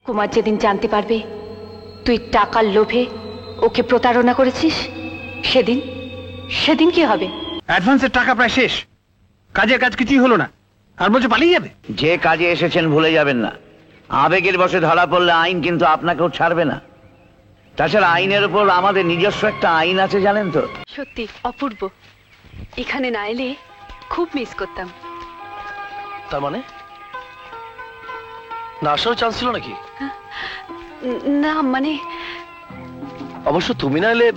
কুমার যেদিন জানতে পারবে তুই টাকার লোভে ওকে প্রতারণা করেছিস, সেদিন সেদিন কি হবে? অ্যাডভান্সের টাকা প্রায় শেষ, কাজের কাজ কিছুই হলো না, আর বলছে পালিয়ে যাবে। যে কাজে এসেছেন ভুলে যাবেন না, আবেগের বশে ধরা পড়লে আইন কিন্তু আপনাকেও ছাড়বে না। তাছাড়া আইনের উপর আমাদের নিজস্ব একটা আইন আছে, জানেন তো? সত্যি অপূর্ব, এখানে না এলে খুব মিস করতাম। তার মানে না আসার চান্স ছিল নাকি? না মানে অবশ্য তুমি না এলে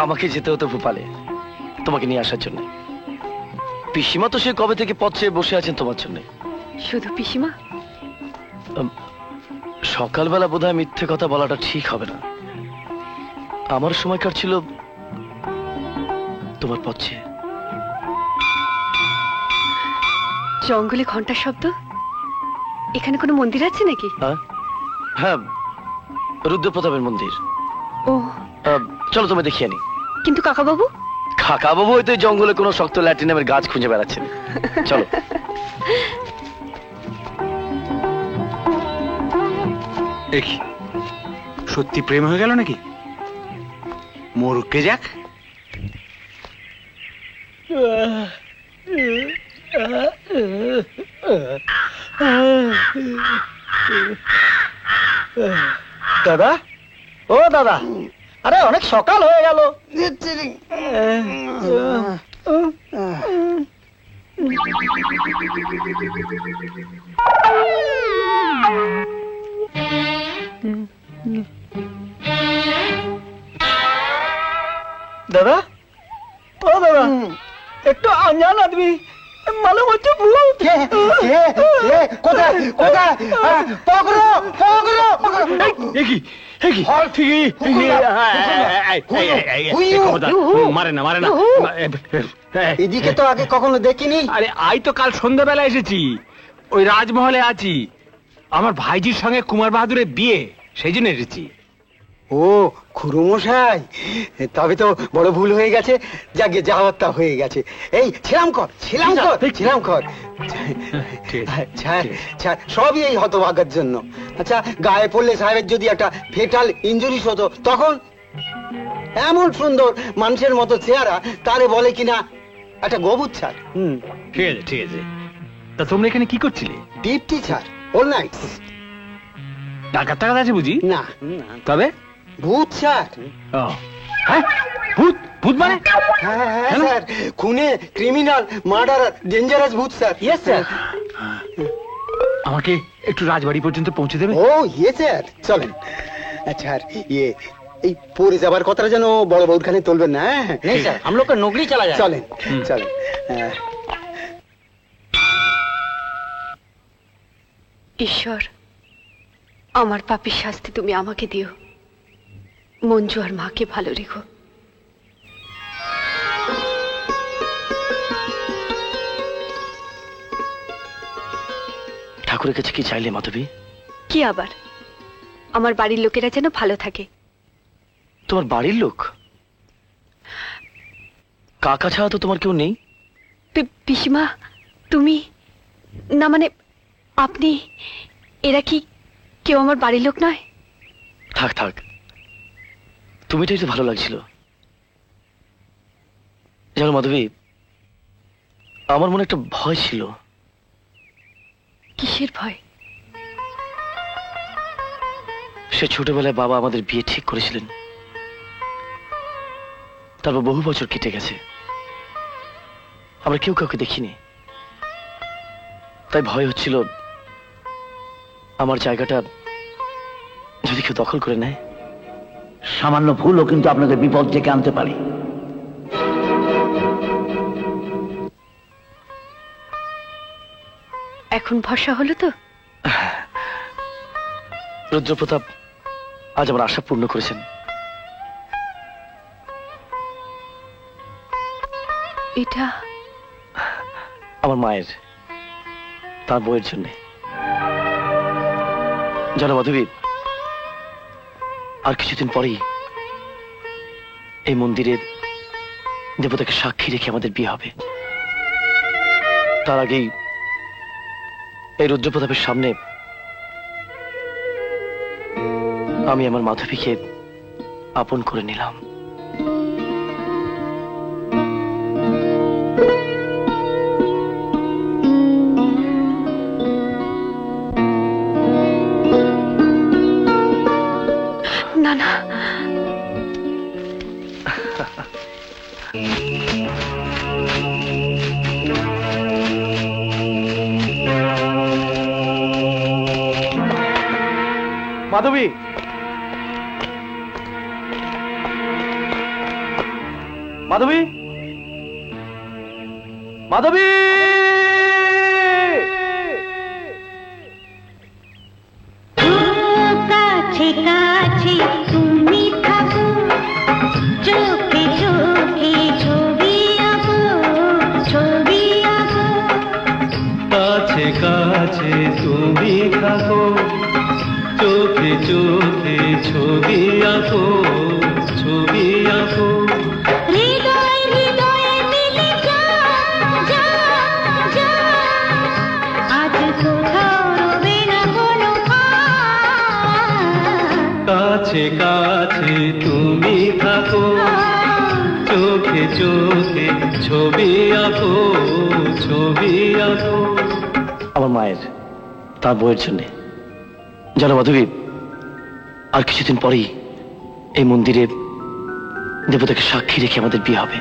আমাকে যেতে হতো ভোপালে তোমাকে নিয়ে আসার জন্য। পিসিমা তো সে কবে থেকে পথে বসে আছেন তোমার জন্য। শুধু পিসিমা? সকালবেলা বোধহয় মিথ্যে কথা বলাটা ঠিক হবে না। আমার সময়কার ছিল তোমার পথে। জঙ্গলে ঘন্টার শব্দ, এখানে কোনো মন্দির আছে নাকি? হ্যাঁ, রুদ্রপ্রতাপের মন্দির। ও চলো তুমি দেখিয়ে আনি। কিন্তু কাকাবাবু? কাকাবাবু হয়তো জঙ্গলে কোনো শক্ত ল্যাটিনামের গাছ খুঁজে বেড়াচ্ছেন। চলো। দেখি সত্যি প্রেম হয়ে গেল নাকি? মরুকে যাক। দাদা, ও দাদা, আরে অনেক সকাল হয়ে গেল। দাদা, ও দাদা, একটু আনজান আদমি, মালুম হচ্ছে ভূত। কোথায় কোথায়? পকড়ো পকড়ো পকড়ো। মারে না মারে না, এদিকে তো আগে কখনো দেখিনি। আরে আই তো কাল সন্ধ্যাবেলা এসেছি, ওই রাজমহলে আছি। আমার ভাইজির সঙ্গে কুমার বাহাদুরের বিয়ে, সেই জন্য এসেছি। ও খুড়োমশাই, তবে তো বড় ভুল হয়ে গেছে। যাকে যা হত্যা হয়ে গেছে। এই ছিলাম কর ছিলাম কর ছিলাম কর। সবই এই হতভাগার জন্য। আচ্ছা, গায়ে পড়লে সাহেবের যদি একটা ফেটাল ইঞ্জুরিস হতো তখন? এমন সুন্দর মানুষের মতো চেহারা, তারে বলে কিনা একটা গোবুর ছাড়। ঠিক আছে ঠিক আছে। তা তোমরা এখানে কি করছিলে? ডিপটি ছাড়, অল নাইট। ডাকাত টাকাত আছে বুঝি? না, তবে ভূত ছাড়। হ্যাঁ, ভূত? ভূত মানে? হ্যাঁ স্যার, খুনে, ক্রিমিনাল, মার্ডারার, ডেঞ্জারাস ভূত স্যার। Yes sir. আমাকে একটু রাজবাড়ি পর্যন্ত পৌঁছে দেবে? ও ইয়ে স্যার, চলেন। আচ্ছা, আর ইয়ে এই পড়ে যাবার কথাটা যেন বড় বউখানে তুলবেন না। नहीं सर, हम लोग का नौकरी चला जाए। চলেন চলেন। ঈশ্বর, আমার পাপের শাস্তি তুমি আমাকে দিও, মঞ্জু আর মাকে ভালো রেখো। ঠাকুরের কাছে কি চাইলে মাধবী? কি আবার, আমার বাড়ির লোকেরা যেন ভালো থাকে। তোমার বাড়ির লোক? কাকা ছাড়া তো তোমার কেউ নেই। পিসিমা, তুমি না মানে আপনি, এরা কি কেউ আমার বাড়ির লোক নয়? থাক থাক, তুমিটাই তো ভালো লাগছিল। জানো মাধবী, আমার মনে একটা ভয় ছিল। কিসের ভয়? সে ছোটবেলায় বাবা আমাদের বিয়ে ঠিক করেছিলেন, তারপর বহু বছর কেটে গেছে, আমরা কেউ কাউকে দেখিনি। তাই ভয় হচ্ছিল আমার জায়গাটা যদি কেউ দখল করে নেয়। সামান্য ভুলও কিন্তু আপনাদের বিপদ ডেকে আনতে পারে। এখন ভরসা হলো তো? রুদ্রপ্রতাপ আজ আমার আশা পূর্ণ করেছেন। এটা আমার মায়ের, তার বউয়ের জন্য। জানো মাধবী, আর কিছুদিন পরেই এই মন্দিরে দেবতাকে সাক্ষী রেখে আমাদের বিয়ে হবে। তার আগেই এই রুদ্রপ্রতাপের সামনে আমি আমার মাধবীকে আপন করে নিলাম। না না, মাধবী, মাধবী, মাধবী, কাছে কাছে তুমি থাকো, চোখে চোখে ছবি আঁকো, ছবি আঁকো। কাছে কাছে তুমি থাকো, চোখে চোখে ছবি আঁকো, ছবি আঁকো। হৃদয় হৃদয়ে মিলে যা, যা, যা। আজ কোথাও রবে না কোনো কাছে কাছে তুমি থাকো, চোখে চোখে ছবি আঁকো, ছবি আঁকো। আমার মায়ের, তার বউয়ের জন্য। জানো মাধবী, আর কিছুদিন পরেই এই মন্দিরে দেবতাকে সাক্ষী রেখে আমাদের বিয়ে হবে।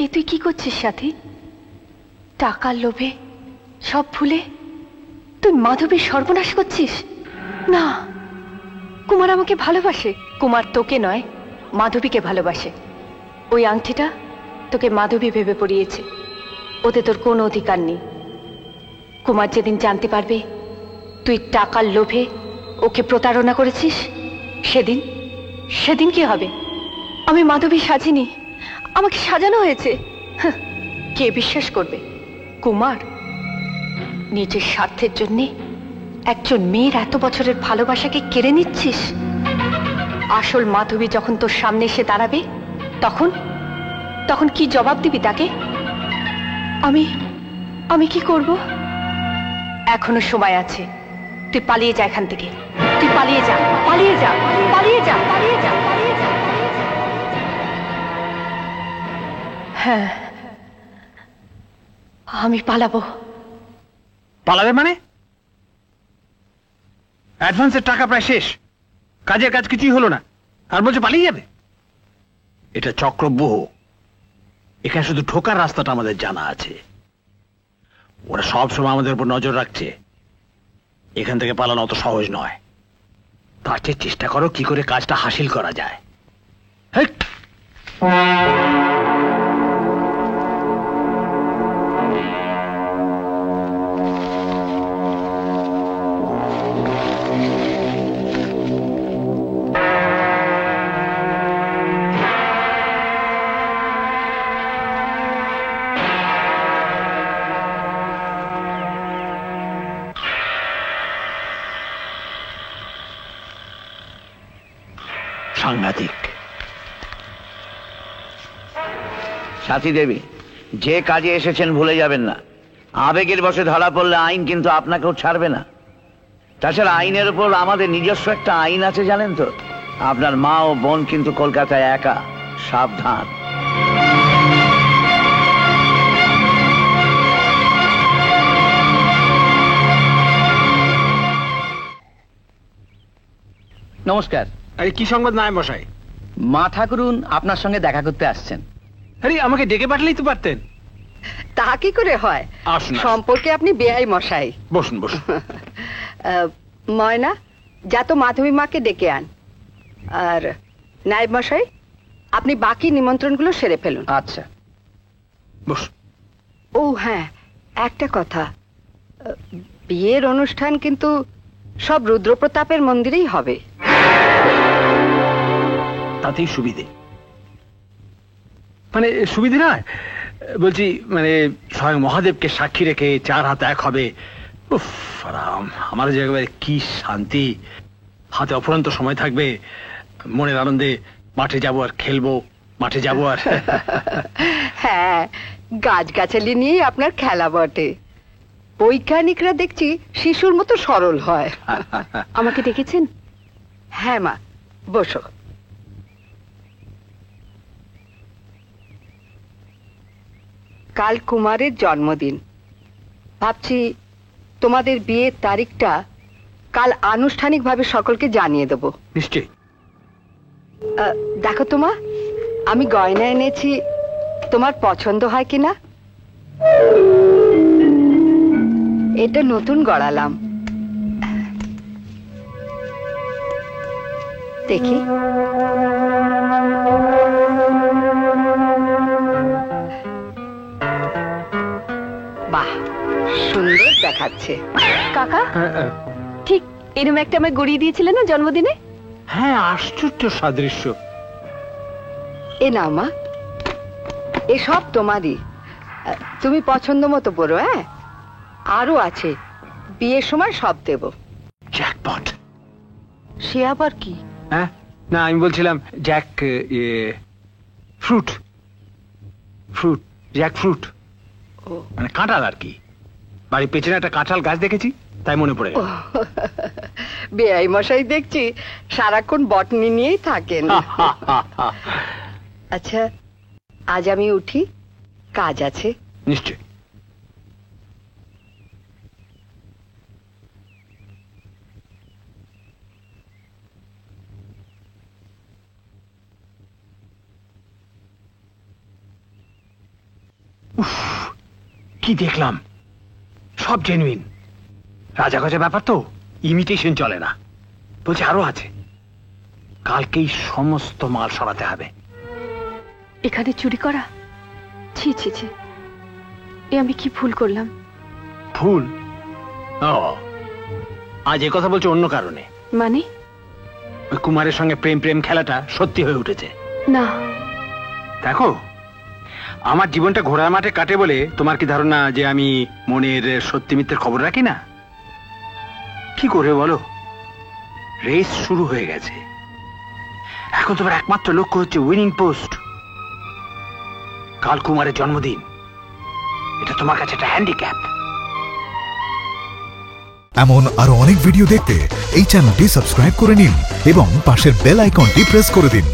এ তুই কি করছিস সাথী? টাকার লোভে সব ভুলে তুই মাধবীর সর্বনাশ করছিস। না, কুমার আমাকে ভালোবাসে। কুমার তোকে নয়, মাধবীকে ভালোবাসে। ওই আংটিটা তোকে মাধবী ভেবে পড়িয়েছে, ওতে তোর কোনো অধিকার নেই। কুমার যেদিন জানতে পারবে তুই টাকার লোভে ওকে প্রতারণা করেছিস, সেদিন সেদিন কি হবে? আমি মাধবী সাজিনি, আমাকে সাজানো হয়েছে। হাহ, কে বিশ্বাস করবে? কুমার, নিজের স্বার্থের জন্যে একজন মেয়ের এত বছরের ভালোবাসাকে কেড়ে নিচ্ছিস। আসল মাধবী যখন তোর সামনে এসে দাঁড়াবে, তখন তখন কি জবাব দিবি তাকে? আমি কি করব? এখনো সময় আছে, তুই পালিয়ে যা এখান থেকে। তুই পালিয়ে যা, পালিয়ে যা, পালিয়ে যা, পালিয়ে যা, পালিয়ে যা। হ্যাঁ, আমি পালাবো। পালাবে মানে? অ্যাডভান্সের টাকা প্রায় শেষ, কাজের কাজ কিছুই হলো না, আর বলছে পালিয়ে যাবে। এটা চক্রব্যূহ। এখানে শুধু ঠোকার রাস্তাটা আমাদের জানা আছে। ওরা সব সময় আমাদের উপর নজর রাখছে। এখান থেকে পালানো অত সহজ নয়। তার চেয়ে চেষ্টা করো কি করে কাজটা হাসিল করা যায়। হেট! সাংঘাতিক। সাথী দেবী, যে কাজে এসেছেন ভুলে যাবেন না, আবেগের বশে ধরা পড়লে আইন কিন্তু আপনাকেও ছাড়বে না। তাছাড়া আইনের উপর আমাদের নিজস্ব একটা আইন আছে জানেন তো। আপনার মা ও বোন কিন্তু কলকাতায় একা, সাবধান। নমস্কার। আরে কি সংবাদ নাই মশাই? মা ঠাকুরুন আপনার সঙ্গে দেখা করতে আসছেন। আরে আমাকে ডেকে পাঠালেই তো পারতেন। তা কি করে হয়? আসুন, আসুন। সম্পর্কে আপনি বেআই মশাই। বসুন বসুন। ময়না, যা তো মাধবী মাকে ডেকে আন। আর নায়েব মশাই, আপনি বাকি নিমন্ত্রণগুলো সেরে ফেলুন। আচ্ছা। বসুন। ও হ্যাঁ, একটা কথা, বিয়ের অনুষ্ঠান কিন্তু সব রুদ্রপ্রতাপের মন্দিরেই হবে। তাতেই সুবিধে। মানে সুবিধে না, বলছি মানে স্বয়ং মহাদেবকে সাক্ষী রেখে 4 হাত 1 হবে। উফ, আরাম। আমার যে একেবারে কি শান্তি। হাতে অফুরন্ত সময় থাকবে, মনের আনন্দে মাঠে যাবো আর খেলবো, মাঠে যাবো আর হ্যাঁ, গাছগাছালি নিয়েই আপনার খেলা বটে। বৈজ্ঞানিকরা দেখছি শিশুর মতো সরল হয়। আমাকে ডেকেছেন? হ্যাঁ মা, বসো। কাল কুমারের জন্মদিন, ভাবছি তোমাদের বিয়ের তারিখটা কাল আনুষ্ঠানিকভাবে সকলকে জানিয়ে দেব। নিশ্চয়ই। দেখো তো মা, আমি গয়না এনেছি, তোমার পছন্দ হয় কিনা? এটা নতুন গড়ালাম, দেখি। বাহ, সুন্দর দেখাচ্ছে। কাকা ঠিক এরম একটা আমায় গড়িয়ে দিয়েছিলেন না জন্মদিনে? হ্যাঁ, আশ্চর্য সাদৃশ্য। এ নাও মা, এসব তোমারই, তুমি পছন্দ মতো পরো। হ্যাঁ, আরো আছে, বিয়ের সময় সব দেব। জ্যাকপট। সে আবার কি? হ্যাঁ, না আমি বলছিলাম Jack fruit, fruit, Jack fruit, মানে কাঁঠাল আর কি। বাড়ির পেছনে একটা কাঁঠাল গাছ দেখেছি, তাই মনে পড়ে গেল। বেআই মশাই দেখছি সারাক্ষণ বটনি নিয়েই থাকেন। আচ্ছা, আজ আমি উঠি, কাজ আছে। নিশ্চয়। কি দেখলাম, সব জেনুইন। রাজা গজা ব্যাপার তো, ইমিটেশন চলে না। বলছে আরো আছে, কালকেই সমস্ত মাল সরাতে হবে। এখানে চুরি করা? ছি ছি ছি, এ আমি কি ভুল করলাম? ভুল? ও, আজ এ কথা বলছো অন্য কারণে। মানে? ওই কুমারের সঙ্গে প্রেম প্রেম খেলাটা সত্যি হয়ে উঠেছে। না, দেখো, আমার জীবনটা ঘোড়ার মাঠে কাটে বলে তোমার কি ধারণা যে আমি মনের সত্যি মিথ্যের খবর রাখি না? কি করে বলো, রেস শুরু হয়ে গেছে। এখন তোমার একমাত্র লক্ষ্য হচ্ছে উইনিং পোস্ট। কাল কুমারের জন্মদিন, এটা তোমার কাছে একটা হ্যান্ডিক্যাপ। এমন আরো অনেক ভিডিও দেখতে এই চ্যানেলটি সাবস্ক্রাইব করে নিন এবং পাশের বেল আইকনটি প্রেস করে দিন।